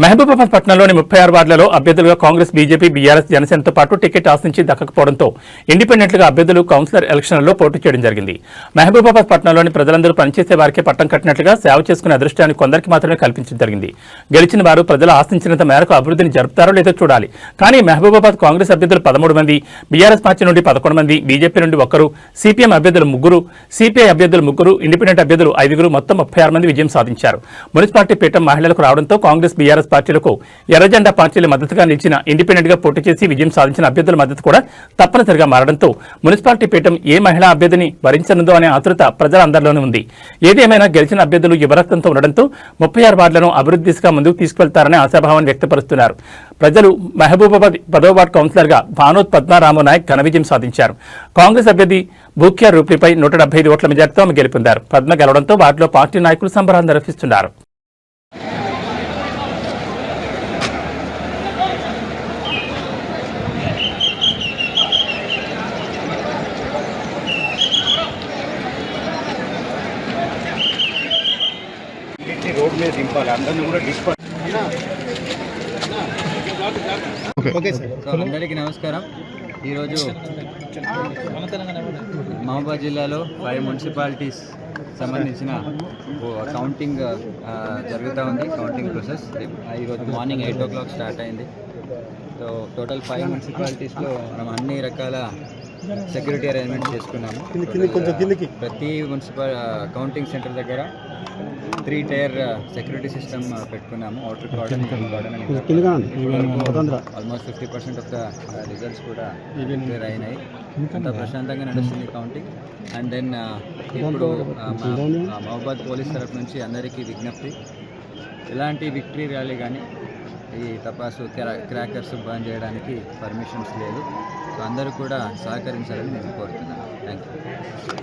మహబూబాబాద్ పట్టణంలోని 36 వార్డులలో అభ్యర్థులుగా కాంగ్రెస్, బీజేపీ, బీఆర్ఎస్, జనసేనతో పాటు టికెట్ ఆశించి దక్కకపోవడంతో ఇండిపెండెంట్గా అభ్యర్థులు కౌన్సిలర్ ఎలక్షన్లలో పోటీ చేయడం జరిగింది. మహబూబాబాద్ పట్టణంలోని ప్రజలందరూ పనిచేసే వారికే పట్టం కట్టినట్లుగా సేవ చేసుకునే అదృష్టాన్ని కొందరికి మాత్రమే కల్పించడం జరిగింది. గెలిచిన వారు ప్రజలు ఆశించినంత మేరకు అభివృద్ధిని జరుపుతారో లేదో చూడాలి. కానీ మహబూబాబాద్ కాంగ్రెస్ అభ్యర్థులు 13 మంది, బీఆర్ఎస్ పార్టీ నుండి 11 మంది, బీజేపీ నుండి 1, సిపిఎం అభ్యర్థులు 3, సిపిఐ అభ్యర్థులు 3, ఇండిపెండెంట్ అభ్యర్థులు 5, మొత్తం 36 మంది విజయం సాధించారు. మున్సిపాలిటీ పీఠం మహిళలకు రావడంతో కాంగ్రెస్, బీఆర్ఎస్ పార్టీలకు ఎర్రజెండా పార్టీల మద్దతుగా నిలిచిన ఇండిపెండెంట్ గా పోటీ చేసి విజయం సాధించిన అభ్యర్థుల మద్దతు కూడా తప్పనిసరిగా మారడంతో మున్సిపాలిటీ పీఠం ఏ మహిళా అభ్యర్థిని భరించనుందో అనే ఆతృత ప్రజలందరిలోనూ ఉంది. ఏదేమైనా గెలిచిన అభ్యర్థులు యువరక్తంతో ఉండడంతో 36 వార్డులను అభివృద్ధి దిశగా ముందుకు తీసుకువెళ్తారనే ఆశాభావాన్ని వ్యక్తపరుస్తున్నారు. ప్రజలు మహబూబాబాద్ 10వ వార్డు కౌన్సిలర్ గా భానోత్ పద్మారామో నాయక్ ఘన విజయం సాధించారు. కాంగ్రెస్ అభ్యర్థి భూక్యా రూప్లీపై 175 ఓట్ల మెజార్టీతో ఆమె గెలుపొందారు. పద్మ గెలవడంతో వార్డులో పార్టీ నాయకులు సంబరాలు నిర్వహిస్తున్నారు. రోడ్ మీద దింపాలి, అందరినీ కూడా అందరికీ నమస్కారం. ఈరోజు మహబూబాబాద్ జిల్లాలో 5 మున్సిపాలిటీస్ సంబంధించిన కౌంటింగ్ జరుగుతూ ఉంది. కౌంటింగ్ ప్రాసెస్ ఈరోజు మార్నింగ్ 8 o'clock స్టార్ట్ అయింది. సో టోటల్ 5 మున్సిపాలిటీస్లో మనం అన్ని రకాల సెక్యూరిటీ అరేంజ్మెంట్స్ చేసుకున్నాము. ప్రతి మున్సిపల్ కౌంటింగ్ సెంటర్ దగ్గర 3 tier సెక్యూరిటీ సిస్టమ్ పెట్టుకున్నాము. Outer cordon, almost 50% of the results కూడా క్లియర్ అయినాయి. అంత ప్రశాంతంగా నడుస్తుంది కౌంటింగ్. అండ్ దెన్ ఇప్పుడు మహబూబాబాద్ పోలీస్ తరఫు నుంచి అందరికీ విజ్ఞప్తి, ఎలాంటి విక్టరీ ర్యాలీ కానీ ఈ తపాసు క్రాకర్స్ బంద్ చేయడానికి పర్మిషన్స్ లేదు. సో అందరూ కూడా సహకరించాలని నేను కోరుతున్నాను. Thank you.